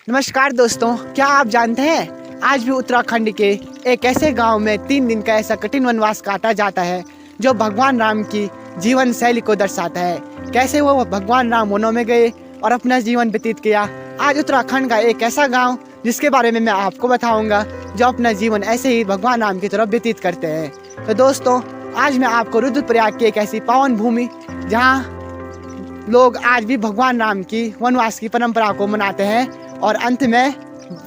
नमस्कार दोस्तों, क्या आप जानते हैं आज भी उत्तराखंड के एक ऐसे गांव में 3 दिन का ऐसा कठिन वनवास काटा जाता है जो भगवान राम की जीवन शैली को दर्शाता है। कैसे वो भगवान राम वनों में गए और अपना जीवन व्यतीत किया। आज उत्तराखंड का एक ऐसा गांव जिसके बारे में मैं आपको बताऊंगा जो अपना जीवन ऐसे ही भगवान राम की तरफ व्यतीत करते हैं। तो दोस्तों, आज मैं आपको रुद्रप्रयाग की एक ऐसी पावन भूमि जहाँ लोग आज भी भगवान राम की वनवास की परंपरा को मनाते हैं और अंत में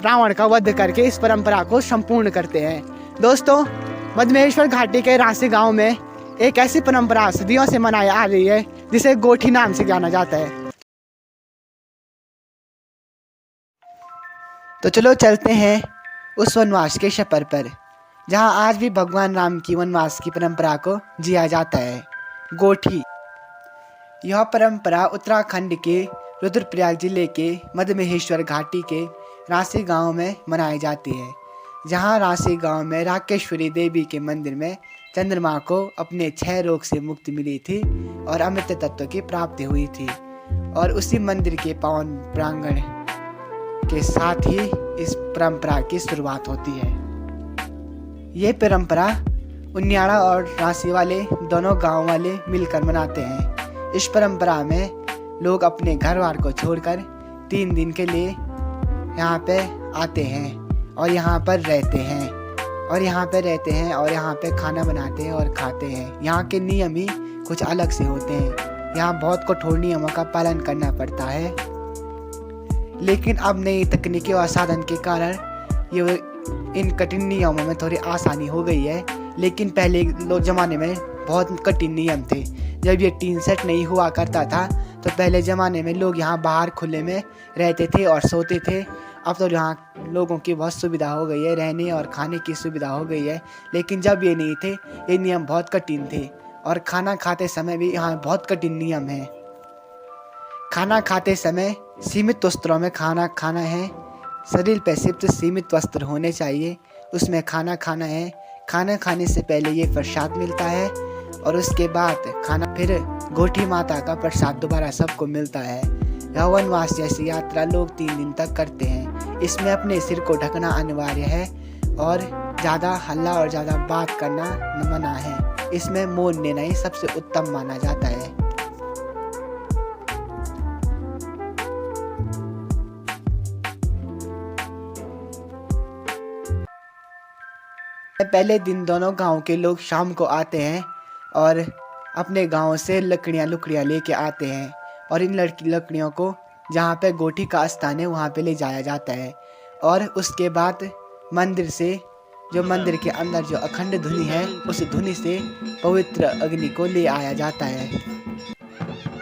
रावण का वध करके इस परंपरा को संपूर्ण करते हैं। दोस्तों, मधमेश्वर घाटी के रांसी गांव में एक ऐसी परंपरा सदियों से मनाई आ रही है जिसे गोठी नाम से जाना जाता है। तो चलो चलते हैं उस वनवास के सफर पर जहां आज भी भगवान राम की वनवास की परंपरा को जिया जाता है। गोठी यह परंपरा उत्तराखंड के रुद्रप्रयाग जिले के मधमेश्वर घाटी के रांसी गांव में मनाई जाती है, जहां रांसी गांव में राकेश्वरी देवी के मंदिर में चंद्रमा को अपने 6 रोग से मुक्ति मिली थी और अमृत तत्व की प्राप्ति हुई थी। और उसी मंदिर के पावन प्रांगण के साथ ही इस परंपरा की शुरुआत होती है। ये परंपरा उनियाड़ा और रांसी वाले दोनों गांव वाले मिलकर मनाते हैं। इस परंपरा में लोग अपने घर बार को छोड़कर 3 दिन के लिए यहाँ पे आते हैं और यहाँ पर रहते हैं और यहाँ पे खाना बनाते हैं और खाते हैं। यहाँ के नियम ही कुछ अलग से होते हैं। यहाँ बहुत कठोर नियमों का पालन करना पड़ता है, लेकिन अब नई तकनीकी और साधन के कारण ये इन कठिन नियमों में थोड़ी आसानी हो गई है। लेकिन पहले लोग ज़माने में बहुत कठिन नियम थे। जब ये टीन सेट नहीं हुआ करता था तो पहले ज़माने में लोग यहाँ बाहर खुले में रहते थे और सोते थे। अब तो यहाँ लोगों की बहुत सुविधा हो गई है, रहने और खाने की सुविधा हो गई है। लेकिन जब ये नहीं थे, ये नियम बहुत कठिन थे और खाना खाते समय भी यहाँ बहुत कठिन नियम है। खाना खाते समय सीमित वस्त्रों में खाना खाना है। शरीर पर सिर्फ सीमित वस्त्र होने चाहिए, उसमें खाना खाना है। खाना खाने से पहले ये प्रसाद मिलता है और उसके बाद खाना फिर गोठी माता का प्रसाद दोबारा सबको मिलता है। यह वनवास जैसी यात्रा लोग 3 दिन तक करते हैं। इसमें अपने सिर को ढकना अनिवार्य है और ज़्यादा हल्ला और ज़्यादा बात करना मना है। इसमें मौन लेना ही सबसे उत्तम माना जाता है। पहले दिन दोनों गांव के लोग शाम को आते हैं और अपने गांव से लकड़ियाँ लेके आते हैं और इन लकड़ियों को जहाँ पे गोठी का स्थान है वहाँ पे ले जाया जाता है। और उसके बाद मंदिर से जो मंदिर के अंदर जो अखंड धुनी है उस धुनी से पवित्र अग्नि को ले आया जाता है।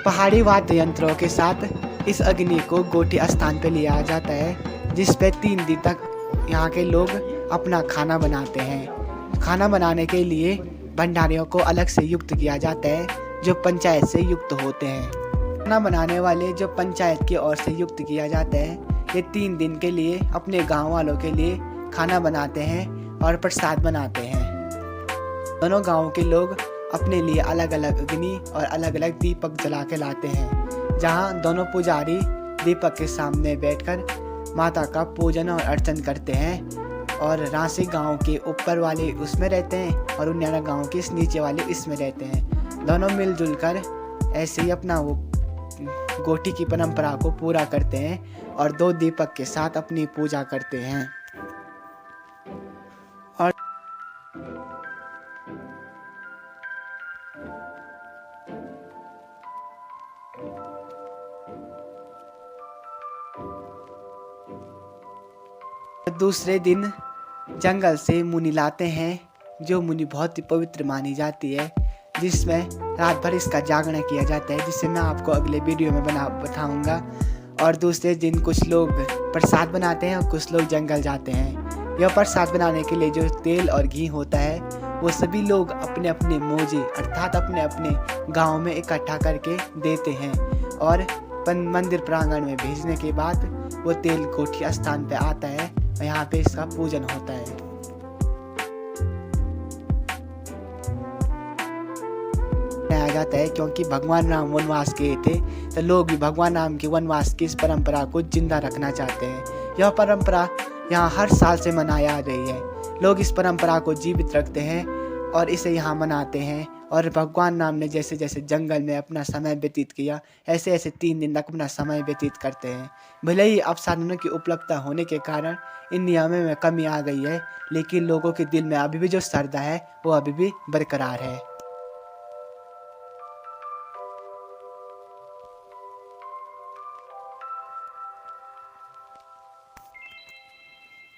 पहाड़ी वाद्य यंत्रों के साथ इस अग्नि को गोठी स्थान पे ले आया जाता है, जिस पे 3 दिन तक यहाँ के लोग अपना खाना बनाते हैं। खाना बनाने के लिए भंडारियों को अलग से युक्त किया जाता है जो पंचायत से युक्त होते हैं। खाना बनाने वाले जो पंचायत की ओर से युक्त किया जाता है, ये 3 दिन के लिए अपने गांव वालों के लिए खाना बनाते हैं और प्रसाद बनाते हैं। दोनों गांव के लोग अपने लिए अलग अलग अग्नि और अलग अलग दीपक जला के लाते हैं, जहां दोनों पुजारी दीपक के सामने बैठकर माता का पूजन और अर्चन करते हैं। और रांसी गांव के ऊपर वाले उसमें रहते हैं और उनियाड़ा गांव के इस नीचे वाले इसमें रहते हैं। दोनों मिलजुल कर ऐसे ही अपना वो गोठी की परंपरा को पूरा करते हैं और 2 दीपक के साथ अपनी पूजा करते हैं। और दूसरे दिन जंगल से मुनि लाते हैं, जो मुनि बहुत ही पवित्र मानी जाती है, जिसमें रात भर इसका जागरण किया जाता है, जिसे मैं आपको अगले वीडियो में बताऊंगा। और दूसरे दिन कुछ लोग प्रसाद बनाते हैं और कुछ लोग जंगल जाते हैं। यह प्रसाद बनाने के लिए जो तेल और घी होता है वो सभी लोग अपने अपने मोजे अर्थात अपने अपने गाँव में इकट्ठा करके देते हैं और मंदिर प्रांगण में भेजने के बाद वो तेल गोठी स्थान पे आता है और यहाँ पे इसका पूजन होता है। मनाया जाता है क्योंकि भगवान राम वनवास गए थे तो लोग भी भगवान राम के वनवास की इस परंपरा को जिंदा रखना चाहते हैं। यह परंपरा यहाँ हर साल से मनाई आ रही है। लोग इस परंपरा को जीवित रखते हैं और इसे यहाँ मनाते हैं। और भगवान राम ने जैसे जैसे जंगल में अपना समय व्यतीत किया, ऐसे ऐसे 3 दिन तक अपना समय व्यतीत करते हैं। भले ही अब साधनों की उपलब्धता होने के कारण इन नियमों में कमी आ गई है, लेकिन लोगों के दिल में अभी भी जो श्रद्धा है वो अभी भी बरकरार है।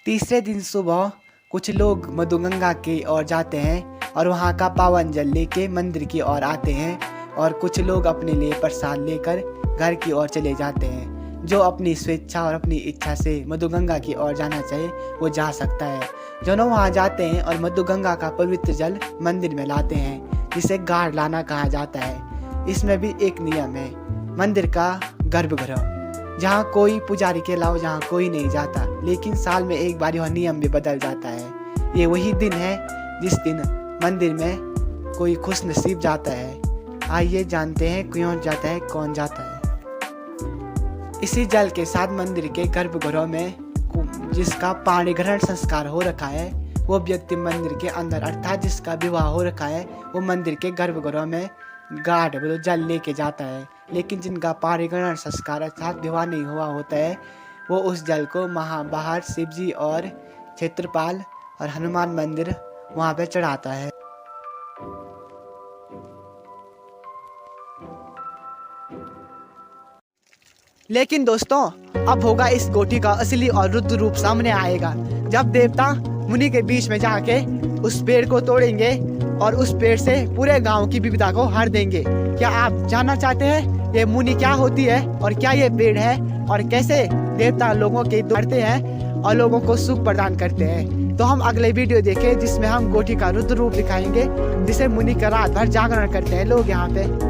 तीसरे दिन सुबह कुछ लोग मधुगंगा की ओर जाते हैं और वहाँ का पावन जल लेके मंदिर की ओर आते हैं और कुछ लोग अपने लिए प्रसाद लेकर घर की ओर चले जाते हैं। जो अपनी स्वेच्छा और अपनी इच्छा से मधुगंगा की ओर जाना चाहे वो जा सकता है। जो लोग वहाँ जाते हैं और मधुगंगा का पवित्र जल मंदिर में लाते हैं, जिसे गाढ़ लाना कहा जाता है। इसमें भी एक नियम है, मंदिर का गर्भगृह जहाँ कोई पुजारी के अलावा जहाँ कोई नहीं जाता, लेकिन साल में एक बार यह नियम भी बदल जाता है। ये वही दिन है जिस दिन मंदिर में कोई खुश नसीब जाता है। आइए जानते हैं क्यों जाता है, कौन जाता है। इसी जल के साथ मंदिर के गर्भगृह में जिसका पाणी ग्रहण संस्कार हो रखा है वो व्यक्ति मंदिर के अंदर, अर्थात जिसका विवाह हो रखा है वो मंदिर के गर्भगृह में गाढ़ जल लेके जाता है। लेकिन जिनका पाणी ग्रहण संस्कार अर्थात विवाह नहीं हुआ होता है वो उस जल को बाहर शिवजी और क्षेत्रपाल और हनुमान मंदिर वहाँ पे चढ़ाता है। लेकिन दोस्तों, अब होगा इस गोटी का असली और रुद्र रूप सामने आएगा, जब देवता मुनि के बीच में जाके उस पेड़ को तोड़ेंगे और उस पेड़ से पूरे गांव की विविधता को हर देंगे। क्या आप जानना चाहते हैं ये मुनि क्या होती है और क्या ये पेड़ है और कैसे देवता लोगों के करते हैं और लोगों को सुख प्रदान करते हैं? तो हम अगले वीडियो देखें जिसमें हम गोटी का रुद्र रूप दिखाएंगे, जिसे मुनि का रात भर जागरण करते हैं लोग यहाँ पे।